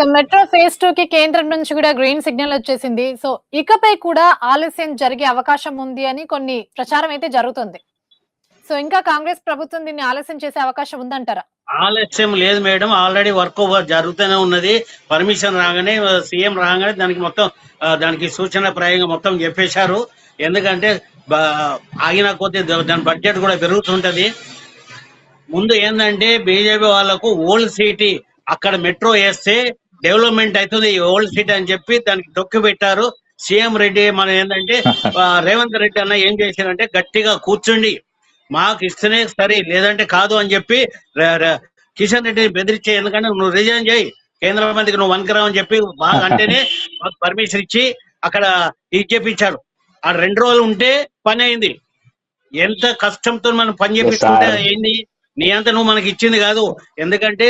ఇక metro phase 2 కి కేంద్రం నుంచి కూడా గ్రీన్ సిగ్నల్ వచ్చేసింది. సో, ఇకపై కూడా ఆలస్యం జరిగే అవకాశం ఉంది అని కొన్ని ప్రచారం అయితే జరుగుతుంది. సో, ఇంకా కాంగ్రెస్ ప్రభుత్వం దీన్ని ఆలస్యం చేసే అవకాశం ఉందంటారా? ఆలస్యం లేదు మేడం. ఆల్రెడీ వర్క్ జరుగుతూనే ఉన్నది. పర్మిషన్ రాగానే సీఎం రాగానే దానికి మొత్తం దానికి సూచన ప్రాయంగా మొత్తం చెప్పేశారు. ఎందుకంటే ఆగిన కొద్దీ దాని బడ్జెట్ కూడా పెరుగుతుంటది. ముందు ఏంటంటే బీజేపీ వాళ్ళకు ఓల్డ్ సిటీ అక్కడ మెట్రో వేస్తే డెవలప్మెంట్ అవుతుంది ఈ ఓల్డ్ సిటీ అని చెప్పి దానికి తొక్కి పెట్టారు. సీఎం రెడ్డి మనం ఏంటంటే రేవంత్ రెడ్డి అన్న ఏం చేశారంటే గట్టిగా కూర్చుండి మాకు ఇస్తేనే సరే లేదంటే కాదు అని చెప్పి కిషన్ రెడ్డిని బెదిరించే, ఎందుకంటే నువ్వు రిజైన్ చేయి కేంద్ర మంత్రికి నువ్వు వనకరావు అని చెప్పి బాగా అంటేనే మాకు పర్మిషన్ ఇచ్చి అక్కడ ఇది చేపించారు. ఆ 2 రోజులు ఉంటే పని అయింది. ఎంత కష్టంతో మనం పని చేపించుకుంటే అయింది. నీ అంతా నువ్వు మనకి ఇచ్చింది కాదు. ఎందుకంటే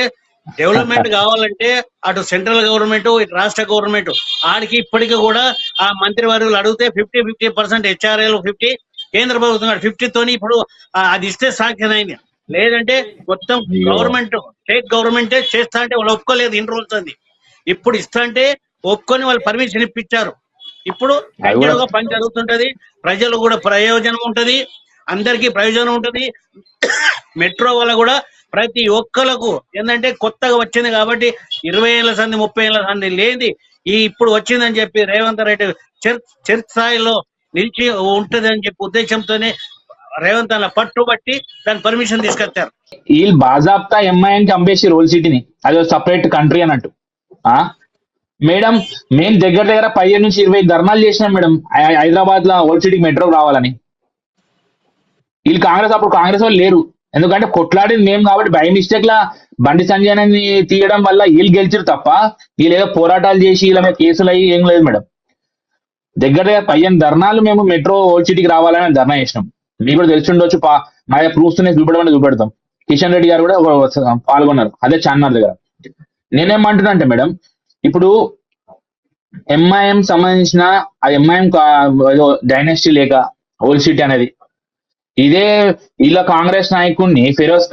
డెవలప్మెంట్ కావాలంటే అటు సెంట్రల్ గవర్నమెంట్ ఇటు రాష్ట్ర గవర్నమెంట్ ఆడికి ఇప్పటికీ కూడా ఆ మంత్రి వర్గులు అడిగితే 50% హెచ్ఆర్ఏలు 50 కేంద్ర ప్రభుత్వం 50 తోని ఇప్పుడు అది ఇస్తే సాధ్యం అయింది. లేదంటే మొత్తం గవర్నమెంట్ స్టేట్ గవర్నమెంటే చేస్తా అంటే వాళ్ళు ఒప్పుకోలేదు. ఇన్ని రోజులు ఇప్పుడు ఇస్తా అంటే ఒప్పుకొని వాళ్ళు పర్మిషన్ ఇప్పించారు. ఇప్పుడు కంటిన్యూగా పని జరుగుతుంటది. ప్రజలు కూడా ప్రయోజనం ఉంటది, అందరికీ ప్రయోజనం ఉంటది. మెట్రో వల్ల కూడా ప్రతి ఒక్కలకు ఏంటంటే కొత్తగా వచ్చింది కాబట్టి 20 ఏళ్ల సంది 30 ఏళ్ల సంది లేని ఈ ఇప్పుడు వచ్చిందని చెప్పి రేవంత్ రెడ్డి చర్చ స్థాయిలో నిలిచి ఉంటది అని చెప్పి ఉద్దేశంతోనే రేవంత్ అన్న పట్టుబట్టి దాని పర్మిషన్ తీసుకొచ్చారు. వీళ్ళు బాజాబ్తా ఎంఐఎం కి అంబేసి రోల్ సిటీని అది సపరేట్ కంట్రీ అన్నట్టు. మేడం మేము దగ్గర 15 నుంచి 20 ధర్నాలు చేసినాం మేడం హైదరాబాద్ లో ఓల్డ్ సిటీకి మెట్రో రావాలని. వీళ్ళు అప్పుడు కాంగ్రెస్ వాళ్ళు లేరు. ఎందుకంటే కొట్లాడింది మేము కాబట్టి బై మిస్టేక్ లా బండి సంజయ్ తీయడం వల్ల వీళ్ళు గెలిచారు తప్ప వీళ్ళు ఏదో పోరాటాలు చేసి వీళ్ళ మీద కేసులు అయ్యి ఏం లేదు మేడం. దగ్గర 15 ధర్నాలు మేము మెట్రో ఓల్డ్ సిటీకి రావాలని ధర్నా చేసినాం. మీకు కూడా తెలిసి ఉండొచ్చు. మా ప్రూఫ్స్ చూపెట్టమని చూపెడతాం. కిషన్ రెడ్డి గారు కూడా పాల్గొన్నారు అదే చార్మినార్ దగ్గర. నేనేమంటున్నా అంటే మేడం ఇప్పుడు ఎంఐఎం సంబంధించిన ఆ ఎంఐఎం డైనాసిటీ లేక ఓల్డ్ సిటీ అనేది ఇదే ఇలా కాంగ్రెస్ నాయకుడిని ఫిరోజ్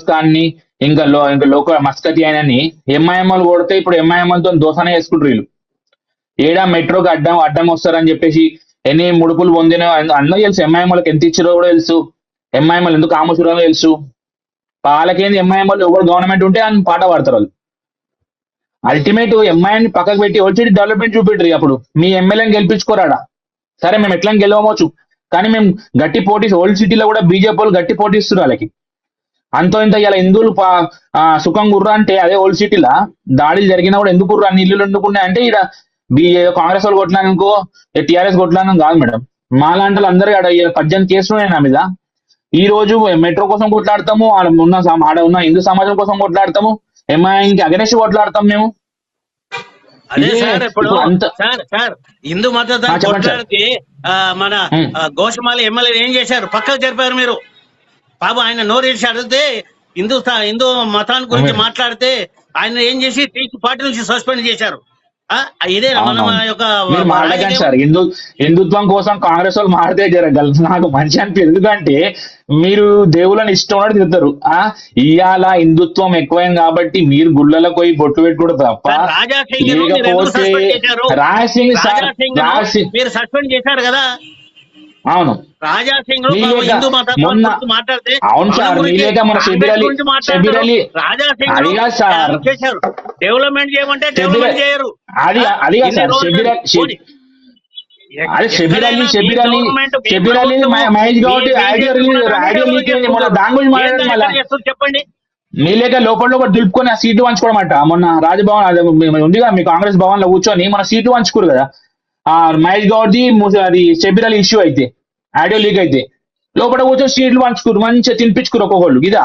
ఖాన్ ని ఇంకా లోక మస్కతి ఆయనని ఎంఐఎం వాళ్ళు కొడితే ఇప్పుడు ఎంఐఎం తో దోసానే చేసుకుంటారు వీళ్ళు. ఏడా మెట్రోకి అడ్డం వస్తారని చెప్పేసి ఎన్ని ముడుపులు పొందిన అందరూ తెలుసు. ఎంఐఎం వాళ్ళకి ఎంత ఇచ్చారో కూడా తెలుసు. ఎంఐఎం వాళ్ళు ఎందుకు ఆమోచురో తెలుసు. వాళ్ళకేంది ఎంఐఎం వాళ్ళు ఎవరు గవర్నమెంట్ ఉంటే అని పాట పాడతారు వాళ్ళు. అల్టిమేట్ ఎంఐఎం పక్కకు పెట్టి ఓల్డ్ డెవలప్మెంట్ చూపెట్టారు. అప్పుడు మీ ఎమ్మెల్యేని గెలిపించుకోరాడా సరే మేము ఎట్లా గెలవవచ్చు కానీ మేము గట్టి పోటీ ఓల్డ్ సిటీలో కూడా బీజేపీ వాళ్ళు గట్టి పోటీస్తారు వాళ్ళకి. అంతో ఇంత ఇలా హిందువులు సుఖం గుర్రా అంటే అదే ఓల్డ్ సిటీలా దాడులు జరిగినా కూడా ఎందుకు అన్ని ఇల్లులు ఎందుకున్నాయి అంటే ఇక్కడ కాంగ్రెస్ వాళ్ళు కొట్లానుకో టీఆర్ఎస్ కొట్లాను కాదు మేడం. మాలాంటి అందరూ 18 కేసులు ఉన్నాయి నా మీద. ఈ రోజు మెట్రో కోసం కొట్లాడతాము, ఆడ ఉన్న హిందూ సమాజం కోసం కొట్లాడతాము, ఎంఐఎంకి అగెనెస్ట్ కొట్లాడతాం మేము. అదే సార్ ఇప్పుడు సార్ హిందూ మద్దతు కొట్లాడితే మన గోషమాల ఎమ్మెల్యే ఏం చేశారు? పక్కకు జరిపారు మీరు. పాపం ఆయన నోరేసి అడిగితే హిందూ మతాన్ని గురించి మాట్లాడితే ఆయన ఏం చేసి పార్టీ నుంచి సస్పెండ్ చేశారు. ఇదే మాట్లాడకండి సార్. హిందుత్వం కోసం కాంగ్రెస్ వాళ్ళు మాడితే జరగలదు నాకు మంచి అనిపి. ఎందుకంటే మీరు దేవుళ్ళని ఇష్టం ఉన్నట్టు తిరుగుతారు. ఇవాళ హిందుత్వం ఎక్కువైంది కాబట్టి మీరు గుళ్ళలకు పోయి బొట్టు పెట్టుకోవడం తప్ప లేకపోతే రాజసింగ్ మీరు సస్పెండ్ చేశారు కదా. అవును రాజాసింగ్ మాట్లాడితే అవును సార్ మీలేక మన షబీర్ అలీ అదిగా సార్ డెవలప్మెంట్ చేయమంటే డెవలప్మెంట్ చేయరు. అదిగా సార్ షబీర్ అలీ మహేష్ గౌడ్ ఆడియో దాని గురించి మాట్లాడారు. చెప్పండి మీలేక లోపల దులుపుకొని ఆ సీటు పంచుకోవడమాట. మొన్న రాజభవన్ ఉందిగా మీ కాంగ్రెస్ భవన్ లో కూర్చొని మన సీటు పంచుకోరు కదా. మహేష్ గౌడ్ది అది షబీర్ అలీ ఇష్యూ అయితే ఆడియో లీక్ అయితే లోపల కూర్చొని సీట్లు పంచుకోరు, మంచిగా తినిపించుకోరు ఒక్కొక్కళ్ళు. ఇదా